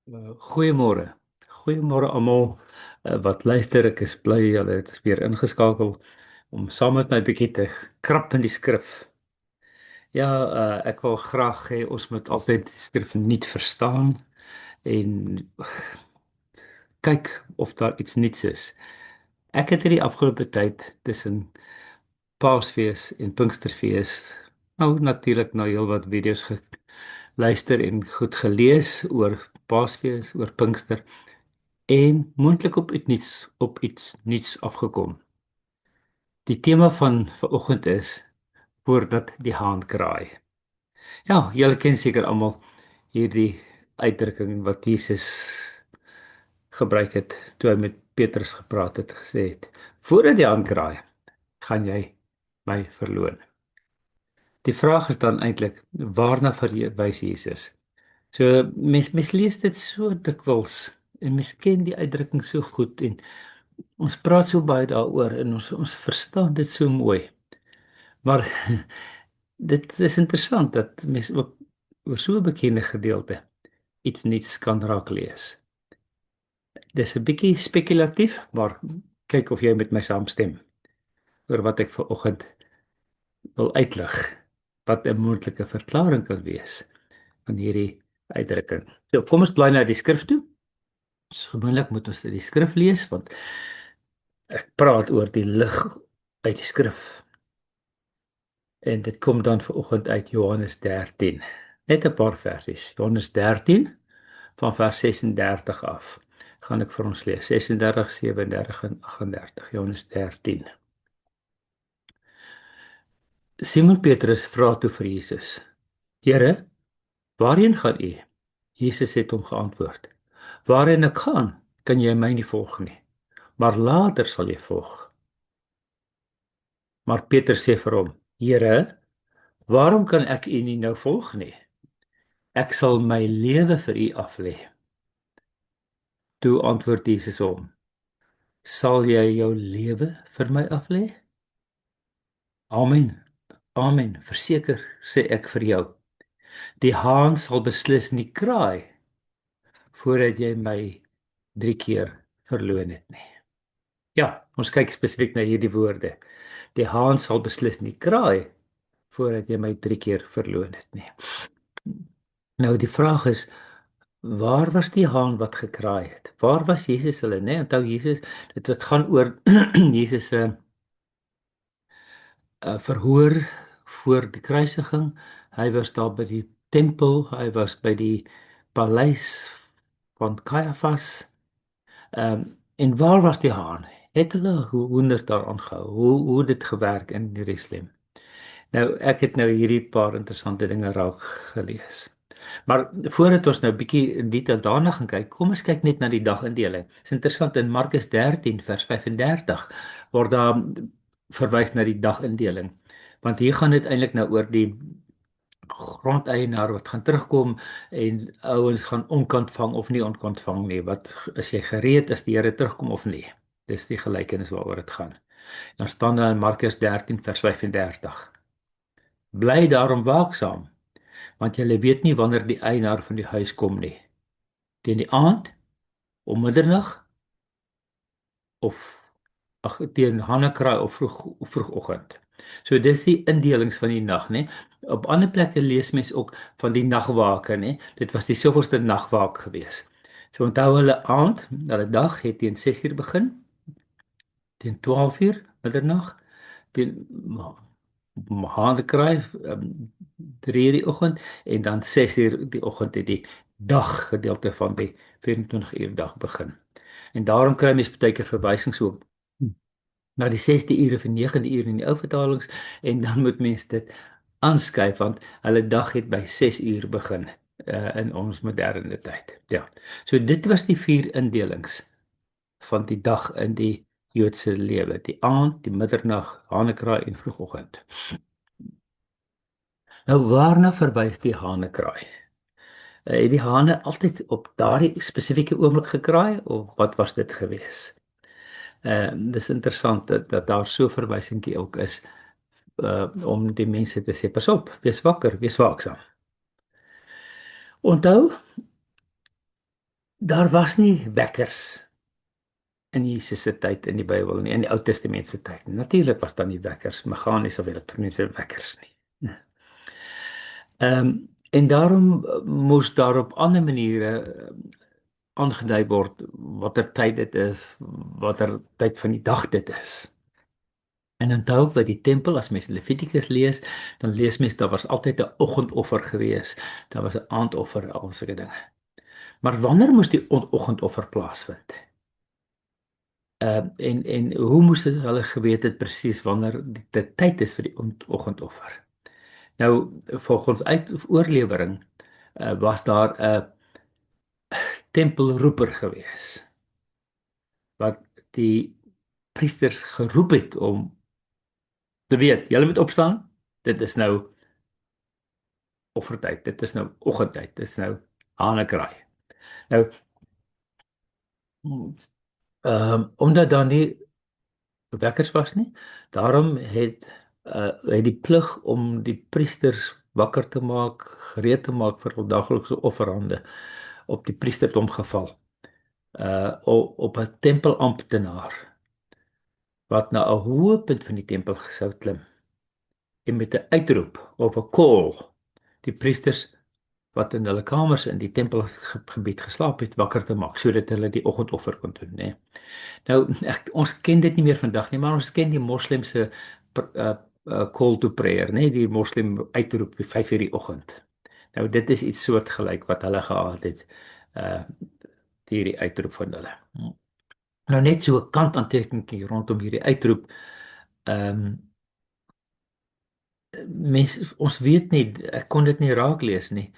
Goeiemôre. Goeiemôre almal wat luister. Ek is bly julle het weer ingeskakel om saam met my bietjie te krap in die skrif. Ja, ek wil graag hê ons moet altyd die skrif nuut verstaan en kyk of daar iets nuuts is. Ek het hierdie afgelope tyd tussen Paasfees en Pinksterfees nou natuurlik na heelwat video's geluister en goed gelees oor Paasfees, oor Pinkster en moontlik op iets nuuts afgekom. Die tema van vanoggend is voordat die haan kraai. Ja, julle ken seker almal hierdie uitdrukking wat Jesus gebruik het toe hy met Petrus gepraat het, gesê het: "Voordat die haan kraai, gaan jy my verloon." Die vraag is dan eintlik waarna verwys Jesus? So mens lees dit so dikwels en mens ken die uitdrukking so goed en ons praat so baie daaroor en ons verstaan dit so mooi. Maar dit is interessant dat mense ook oor so 'n bekende gedeelte iets nuuts kan raak lees. Dis 'n bietjie spekulatief, maar kyk of jy met my saamstem oor wat ek vanoggend wil uitlig. Wat 'n moontlike verklaring kan wees van hierdie uitdrukking. So, kom ons bly na die skrif toe. So gewoonlik moet ons die skrif lees want ek praat oor die lig uit die skrif. En dit kom dan vanoggend uit Johannes 13. Net 'n paar versies. Johannes 13 van vers 36 af. Gaan ek vir ons lees. 36, 37 en 38. Johannes 13. Simon Petrus vra toe vir Jesus: "Here, waarheen gaan U?" Jesus het hom geantwoord: "Waarheen ek gaan, kan jy my nie volg nie, maar later sal jy volg." Maar Petrus sê vir hom: "Here, waarom kan ek U nie nou volg nie? Ek sal my lewe vir U aflê." Toe antwoord Jesus hom: "Sal jy jou lewe vir my aflê? Amen. Amen. Verseker sê ek vir jou, die haan sal beslis nie kraai voordat jy my 3 keer verloon het nie." Ja, ons kyk spesifiek na hierdie woorde. Die haan sal beslis nie kraai voordat jy my 3 keer verloon het nie. Nou die vraag is, waar was die haan wat gekraai het? Waar was Jesus hulle, né? Onthou Jesus, dit gaan oor Jesus se verhoor voor die kruisiging. Hy was daar by die tempel, hy was by die paleis van Caiaphas. En waar was die haan? Het hulle hoenders daar aangehou? Hoe het dit gewerk in Jerusalem? Nou ek het nou hierdie paar interessante dinge raak gelees. Maar voordat ons nou bietjie in detail daarna gaan kyk, kom ons kyk net na die dagindeling. Dit is interessant in Markus 13 vers 35 word daar verwys na die dagindeling. Want hier gaan dit eintlik nou oor die grondeienaar wat gaan terugkom en ouens gaan onkant vang of nie onkant vang nie. Wat as jy gereed is die Here terugkom of nie? Dis die gelykenis waaroor dit gaan. Dan staan daar in Markus 13 vers 35. Bly daarom waaksaam, want jy weet nie wanneer die eienaar van die huis kom nie. Teen die aand, om middernag of teen hannekraai of vroegoggend. So dis die indelings van die nag, né? Op ander plekke lees mens ook van die nagwake, né? Dit was die soveelste nagwaak gewees. So onthou hulle aand, hulle dag het teen 6:00 begin, teen 12:00 middernag, teen hannekraai 3:00 die oggend en dan 6:00 die oggend het die dag gedeelte van die 24-uur dag begin. En daarom kry mens baie keer verwysings ook na die 6de uur of 9de uur in die ou vertalings en dan moet mens dit aanskuif want hulle dag het by 6:00 begin in ons moderne tyd. Ja. So dit was die 4 indelings van die dag in die Joodse lewe: die aand, die middernag, hanekraai en vroegoggend. Nou waarna verwys die hanekraai? Het die hane altyd op daardie spesifieke oomblik gekraai of wat was dit gewees? Dis interessant dat daar so verwysingkie ook is om die mense te sê pas op, wees wakker, wees waaksaam. Onthou Daar was nie wekkers in Jesus se tyd in die Bybel nie, in die Ou Testament se tyd. Natuurlik was daar nie wekkers, meganiese of elektroniese wekkers nie. En daarom moes daar op ander maniere aangedui word watter tyd dit is, watter tyd van die dag dit is. En onthou by die tempel as mens Levitikus lees, dan lees mens daar was altyd 'n oggendoffer gewees. Daar was 'n aandoffer, al sulke dinge. Maar wanneer moes die oggendoffer plaasvind? En hoe moes hulle geweet het presies wanneer die tyd is vir die oggendoffer? Nou volgens uit oorlewering was daar 'n tempelroeper gewees wat die priesters geroep het om te weet, julle moet opstaan. Dit is nou offertyd. Dit is nou oggendtyd. Dit is nou hanekraai. Nou omdat daar nie wekkers was nie, daarom het die plig om die priesters wakker te maak, gereed te maak vir hul daglikse offerande op die priesterdom geval. Op 'n tempelamptenaar wat na 'n hoë punt van die tempel sou klim en met 'n uitroep of 'n call die priesters wat in hulle kamers in die tempelgebied geslaap het wakker te maak sodat hulle die oggendoffer kon doen, né? Nou ons ken dit nie meer vandag nie, maar ons ken die moslimse call to prayer, né? Die moslim uitroep by 5:00 die oggend. Nou dit is iets soortgelyk wat hulle gehad het uh hierdie uitroep van hulle. Nou net so 'n kantaantekening rondom hierdie uitroep. Ehm ons weet nie, ek kon dit nie raak lees nie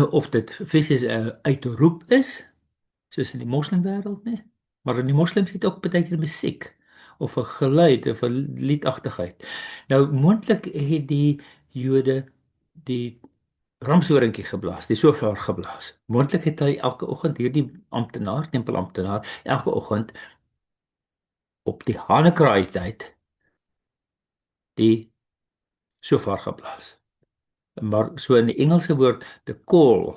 of dit fisies 'n uitroep is soos in die moslimwêreld nie, maar in die moslems het ook baie keer musiek of 'n geluid of 'n liedagtigheid. Nou moontlik het die Jode die ramshoringkie geblaas, die shofar geblaas. Moontlik het hy elke oggend hierdie amptenaar, tempelamptenaar, elke oggend op die hanekraai tyd die shofar geblaas. Maar so in die Engelse woord the call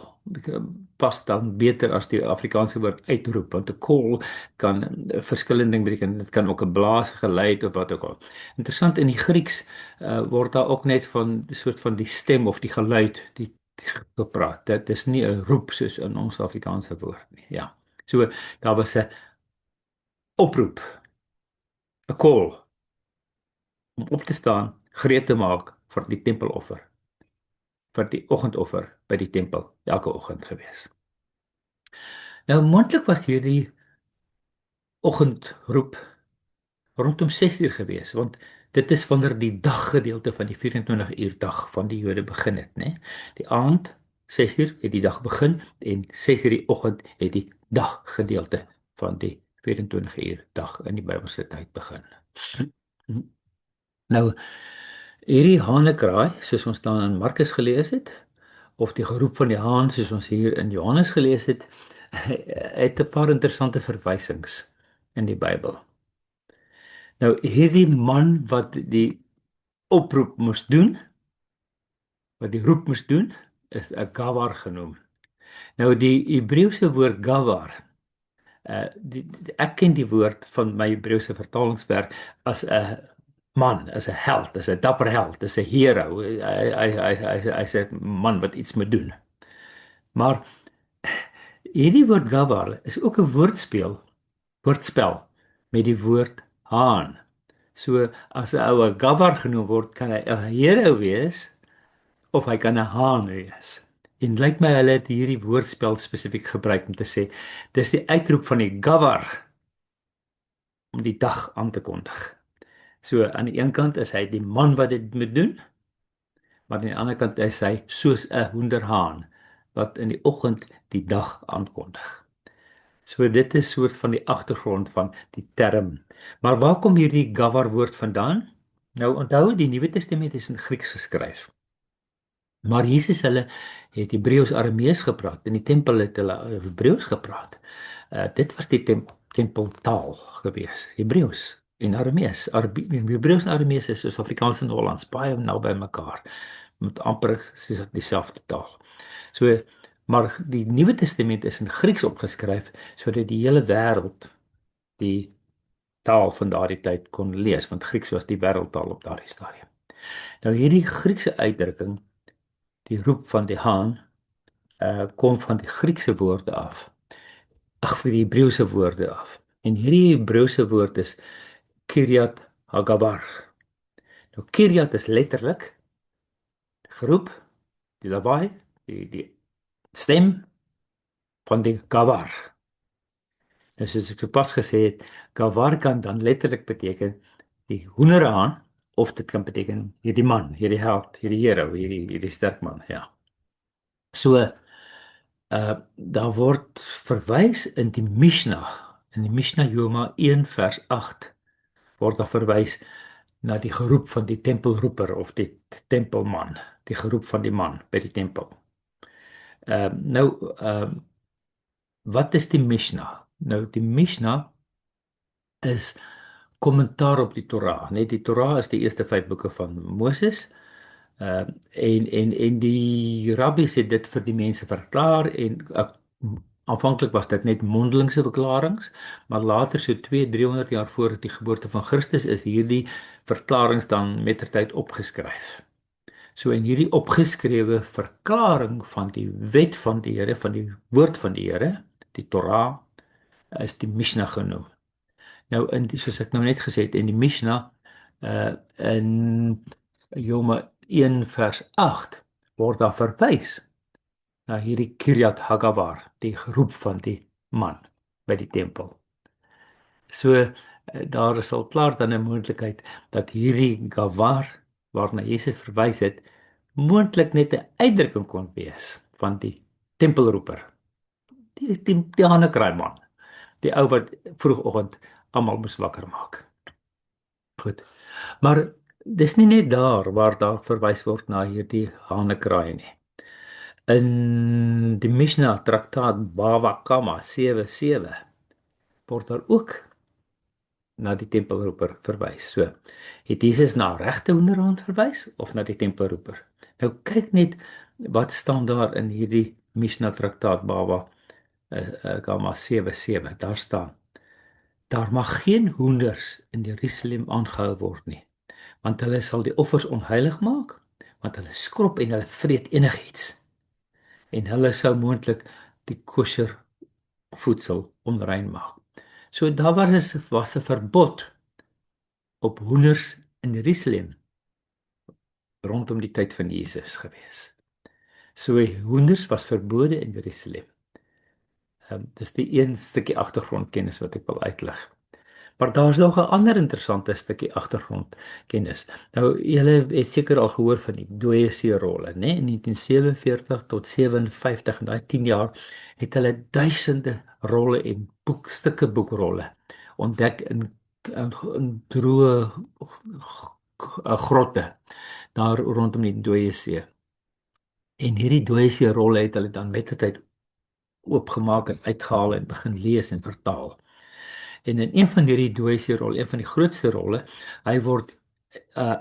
pas dan beter as die Afrikaanse woord uitroep, want 'n call kan verskillende dinge beteken. Dit kan ook 'n blaas, geluid of wat ook al. Interessant, in die Grieks word daar ook net van 'n soort van die stem of die geluid die gepraat. Dit is nie 'n roep soos in ons Afrikaanse woord nie. Ja. So daar was 'n oproep, 'n call om op te staan, gereed te maak vir die tempeloffer, vir die oggendoffer by die tempel elke oggend gewees. Nou moontlik was hierdie oggendroep rondom 6:00 gewees, want dit is wanneer die daggedeelte van die 24 uur dag van die Jode begin het, né? Die aand 6:00 het die dag begin en 6:00 die oggend het die daggedeelte van die 24 uur dag in die Bybelse tyd begin. Nou hierdie hanekraai, soos ons dan in Markus gelees het, of die geroep van die haan soos ons hier in Johannes gelees het, het 'n paar interessante verwysings in die Bybel. Nou hierdie man wat die oproep moes doen, wat die roep moes doen, is 'n gawar genoem. Nou die Hebreëse woord gawar, ek ken die woord van my Hebreëse vertalingswerk as 'n man, as 'n held, as 'n dapper held, as 'n hero. Hy's 'n man wat iets moet doen. Maar hierdie woord gawar is ook 'n woordspel met die woord haan. So as 'n ou gawar genoem word, kan hy 'n hero wees of hy kan 'n haan wees. En lyk my hulle het hierdie woordspel spesifiek gebruik om te sê dis die uitroep van die gawar om die dag aan te kondig. So aan die een kant is hy die man wat dit moet doen, maar aan die ander kant is hy soos 'n hoenderhaan wat in die oggend die dag aankondig. So dit is soort van die agtergrond van die term. Maar waar kom hierdie gawar woord vandaan? Nou onthou, die Nuwe Testament is in Grieks geskryf. Maar Jesus hulle het Hebreëus Aramees gepraat. In die tempel het hulle Hebreëus gepraat. Dit was die tempeltaal gewees. Hebreëus en Aramees. Hebreëus en Aramees is soos Afrikaans en Hollands, baie naby mekaar, met amper soos dieselfde taal. So Maar die Nuwe Testament is in Grieks opgeskryf sodat die hele wêreld die taal van daardie tyd kon lees, want Grieks was die wêreldtaal op daardie stadium. Nou hierdie Griekse uitdrukking, die roep van die haan, kom van die Griekse woorde af. Vir die Hebreëse woorde af. En hierdie Hebreëse woord is Kiryat Hagavar. Nou Kiryat is letterlik geroep, die lawaai, die stem van die Gavar. Nou soos ek sopas gesê het, Gavar kan dan letterlik beteken die hoenderhaan of dit kan beteken hierdie man, hierdie held, hierdie hero, hierdie sterk man, ja. So daar word verwys in die Mishnah Joma 1 vers 8 word daar verwys na die geroep van die tempelroeper of die tempelman, die geroep van die man by die tempel. Nou wat is die Mishnah? Nou die Mishnah is kommentaar op die Torah, net die Torah is die eerste 5 boeke van Moses. En die rabbies het dit vir die mense verklaar en aanvanklik was dit net mondelingse verklaringe, maar later so 200-300 jaar voor die geboorte van Christus is hierdie verklaringe dan mettertyd opgeskryf. So in hierdie opgeskrewe verklaring van die wet van die Here, van die woord van die Here, die Torah, is die Mishnah genoem. Nou soos ek nou net gesê het, in die Mishnah in Joma 1 vers 8 word daar verwys na hierdie Kiryat Hagavar, die geroep van die man by die tempel. So daar is al klaar dan 'n moontlikheid dat hierdie Gavar waarna Jesus verwys het, moontlik net 'n uitdrukking kon wees van die tempelroeper. Die hanekraai man, die ou wat vroegoggend almal moes wakker maak. Goed. Maar dis nie net waar daar verwys word na hierdie hanekraai nie. In die Mishnah traktaat Bava Kama 7:7 word daar ook na die tempelroeper verwys. So, het Jesus na regte hoenderhaan verwys of na die tempelroeper? Nou kyk net wat staan daar in hierdie Mishnah traktaat Bava Kama 7:7. Daar staan: daar mag geen hoenders in Jerusalem aangehou word nie, want hulle sal die offers onheilig maak, want hulle skrop en hulle vreet enigiets. En hulle sou moontlik die kosher voedsel onrein maak. So daar was 'n verbod op hoenders in Jerusalem rondom die tyd van Jesus gewees. So hoenders was verbode in Jerusalem. Dis die een stukkie agtergrondkennis wat ek wil uitlig. Maar daar is nog 'n ander interessante stukkie agtergrondkennis. Nou, julle het seker al gehoor van die dooie see rolle, né? In 1947 tot 57, in daai 10 jaar, het hulle duisende rolle en boekrolle ontdek in droë grotte daar rondom die dooie see. En hierdie dooie see rolle het hulle dan mettertyd oopgemaak en uitgehaal en begin lees en vertaal. En in een van hierdie dooie see rolle, een van die grootste rolle, hy word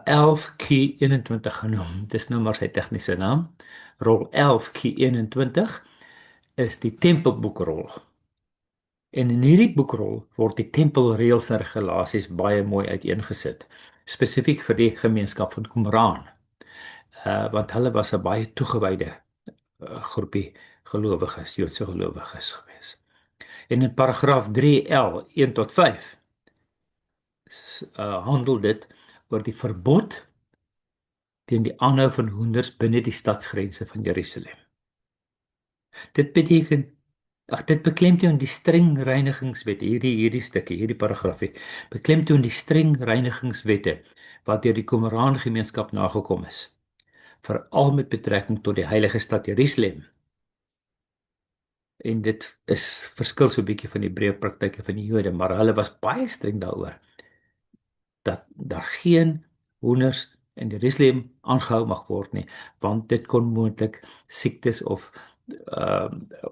11 Key 21 genoem. Dis nou maar sy tegniese naam. Rol 11 Key 21 is die tempelboekrol. En in hierdie boekrol word die tempelreëls en regulasies baie mooi uiteengesit, spesifiek vir die gemeenskap van Qumran. Want hulle was 'n baie toegewyde groepie gelowiges, Joodse gelowiges gewees. En in paragraaf 3L 1 tot 5 handel dit oor die verbod teen die aanhou van hoenders binne die stadsgrense van Jerusalem. Dit beteken dit beklemtoon die streng reinigingswette, hierdie stukkie, hierdie paragraafie, beklemtoon die streng reinigingswette wat deur die Qumran gemeenskap nagekom is, veral met betrekking tot die heilige stad Jerusalem. En dit is verskil so 'n bietjie van die breë praktyke van die Jode, maar hulle was baie streng daaroor dat daar geen hoenders in Jerusalem aangehou mag word nie, want dit kon moontlik siektes of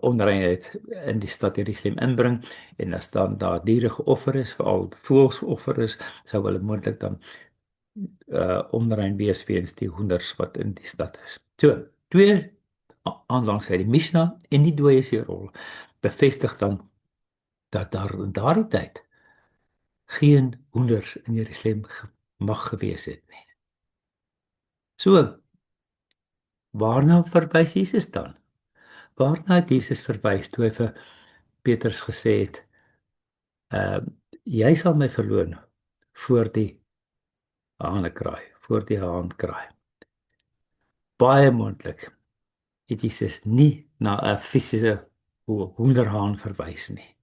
onreinheid in die stad Jerusalem inbring, en as dan daar diere geoffer is, veral voëls geoffer is, sou hulle moontlik dan onrein wees weens die hoenders wat in die stad is. So, twee aanlangs uit die Mishnah en die dooie se rol bevestig dan dat daar in daardie tyd geen hoenders in Jerusalem mag gewees het nie. So, waarna verwys Jesus dan? Waarna het Jesus verwys toe hy vir Petrus gesê het, uh, jy sal my verloon voor die hanekraai, voor die haankraai. Baie moontlik het Jesus nie na 'n fisiese hoenderhaan verwys nie,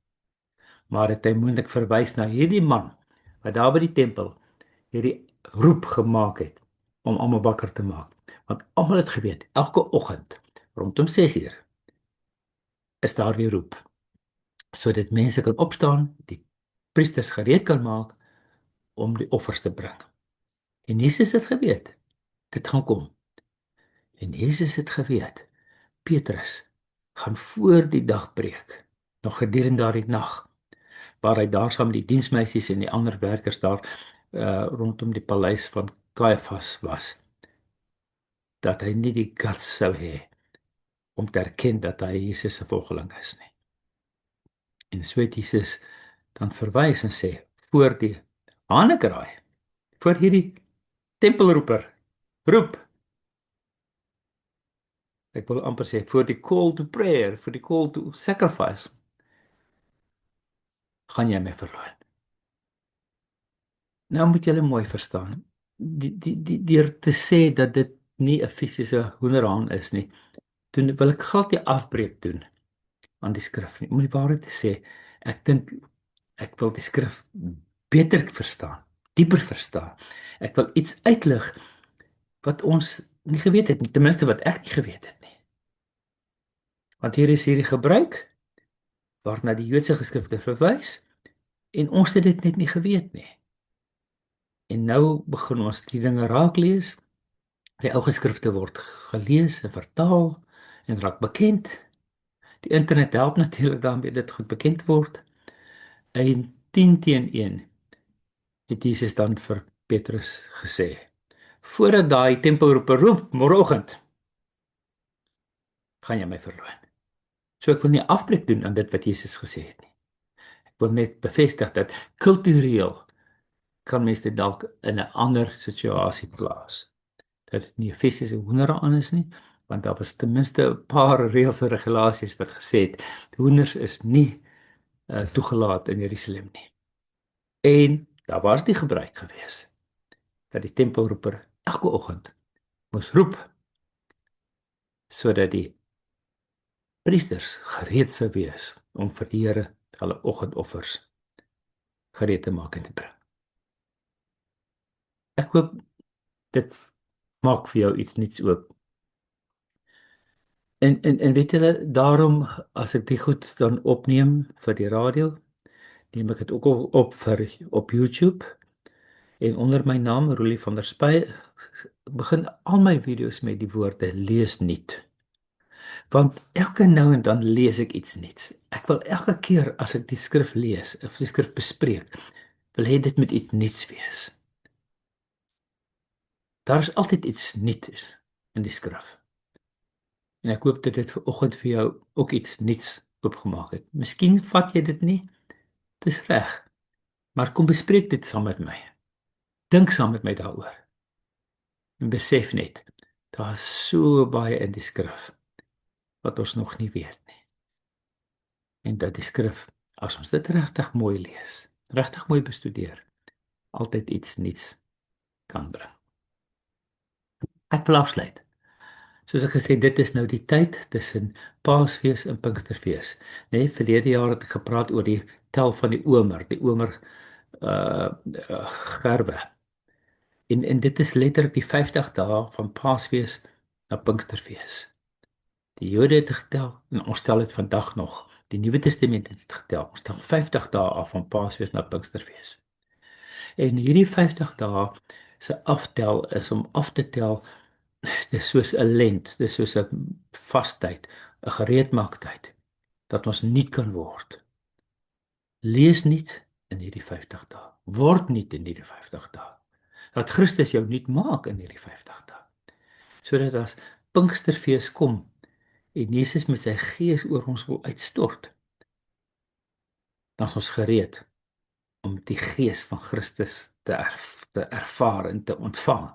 maar het hy moontlik verwys na hierdie man wat daar by die tempel hierdie roep gemaak het om almal wakker te maak. Want almal het geweet, elke oggend rondom 6:00 is daar weer roep, sodat mense kan opstaan, die priesters gereed kan maak om die offers te bring. En Jesus het geweet, dit gaan kom. En Jesus het geweet, Petrus gaan voor die dag breek, nog gedurende daardie nag, waar hy daar saam met die diensmeisies en die ander werkers daar rondom die paleis van Caiaphas was, dat hy nie die guts sou hê om te erken dat hy Jesus se volgeling is nie. En so het Jesus dan verwys en sê, voor die hanekraai, voor hierdie tempelroeper, roep. Ek wil amper sê, voor die call to prayer, voor die call to sacrifice, gaan jy my verloon. Nou moet julle mooi verstaan, deur te sê dat dit nie 'n fisiese hoenderhaan is nie, doen wil ek glad nie afbreek doen aan die skrif nie. Om die waarheid te sê, ek dink ek wil die skrif beter verstaan, dieper verstaan. Ek wil iets uitlig wat ons nie geweet het nie, ten minste wat ek nie geweet het nie. Want hier is hierdie gebruik waarna die Joodse geskrifte verwys en ons het dit net nie geweet nie. En nou begin ons die dinge raak lees. Die ou geskrifte word gelees en vertaal en raak bekend. Die internet help natuurlik daarmee dit goed bekend word. En 10 teen 1 het Jesus dan vir Petrus gesê: "Voordat daai tempelroeper roep môreoggend, gaan jy my verloon." So ek wil nie afbreek doen aan dit wat Jesus gesê het nie. Ek wil net bevestig dat kultureel kan mens dit dalk in 'n ander situasie plaas. Dat dit nie 'n fisiese hoenderhaan is nie, want daar was ten minste 'n paar reëls en regulasies wat gesê het hoenders is nie toegelaat in Jerusalem nie. En daar was die gebruik gewees dat die tempelroeper elke oggend moes roep sodat die priesters gereed sou wees om vir die Here hulle oggendoffers gereed te maak en te bring. Ek hoop dit maak vir jou iets nuuts oop. En weet julle, daarom as ek dit goed dan opneem vir die radio, neem ek dit ook op vir op YouTube en onder my naam Roelie van der Spy begin al my video's met die woorde lees nuut. Want elke nou en dan lees ek iets nuuts. Ek wil elke keer as ek die skrif lees of die skrif bespreek, wil hê dit moet iets nuuts wees. Daar is altyd iets nuuts in die skrif. En ek hoop dat dit vanoggend vir jou ook iets nuuts oopgemaak het. Miskien vat jy dit nie. Dis reg. Maar kom bespreek dit saam met my. Dink saam met my daaroor. En besef net, daar is so baie in die skrif wat ons nog nie weet nie. En dat die skrif, as ons dit regtig mooi lees, regtig mooi bestudeer, altyd iets nuuts kan bring. Ek wil afsluit. Soos ek gesê, dit is nou die tyd tussen Paasfees en Pinksterfees. Nee, verlede jaar het ek gepraat oor die tel van die omer gerwe. En dit is letterlik die 50 dae van Paasfees na Pinksterfees. Die Jode het getel en ons tel dit vandag nog. Die Nuwe Testament het dit getel. Ons tel 50 dae af van Paasfees na Pinksterfees. En hierdie 50 dae se aftel is om af te tel. Dis soos 'n lent, dis soos 'n vastyd, 'n gereedmaaktyd dat ons nuut kan word. Lees nuut in hierdie 50 dae. Word nuut in hierdie 50 dae. Dat Christus jou nuut maak in hierdie 50 dae. Sodat as Pinksterfees kom, en Jesus met sy gees oor ons wil uitstort, dan is ons gereed om die gees van Christus te ervaar en te ontvang,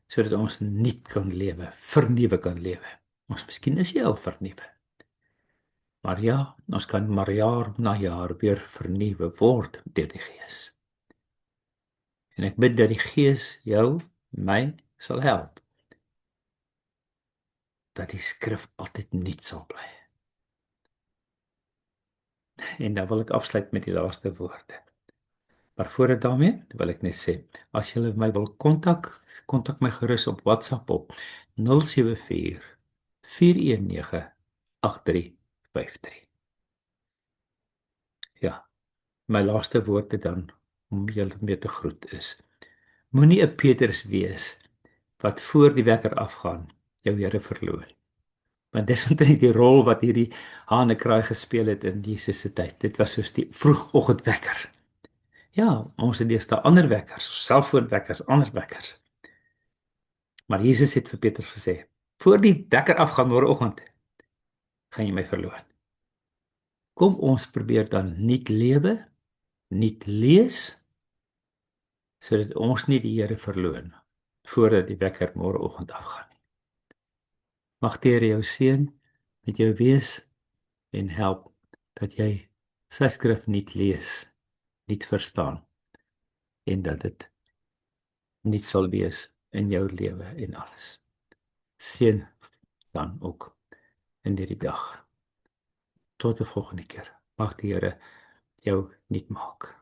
sodat ons nuut kan lewe, vernuwe kan lewe. Ons miskien is jy al vernuwe, maar ja, ons kan maar jaar na jaar weer vernuwe word deur die gees. En ek bid dat die gees jou, my, sal help, dat die skrif altyd nuut sal bly. En dan wil ek afsluit met die laaste woorde. Maar voor dit daarmee wil ek net sê, as jy my wil kontak my gerus op WhatsApp op 074 419 8353. Ja, my laaste woorde dan om julle mee te groet is: moenie 'n Petrus wees wat voor die wekker afgaan jou Here verloor. Want dis omtrent die rol wat hierdie hanekraai gespeel het in Jesus se tyd. Dit was soos die vroegoggendwekker. Ja, ons het deesdae ander wekkers, selfoonwekkers, ander wekkers. Maar Jesus het vir Petrus gesê: "Voor die wekker afgaan môreoggend, gaan jy my verloor." Kom ons probeer dan nuut lewe, nuut lees, sodat ons nie die Here verloor voordat die wekker môreoggend afgaan nie. Mag die Here jou seën, met jou wees en help dat jy sy skrif nuut lees, nuut verstaan en dat dit nuut sal wees in jou lewe en alles. Seën dan ook in hierdie dag. Tot die volgende keer. Mag die Here jou nuut maak.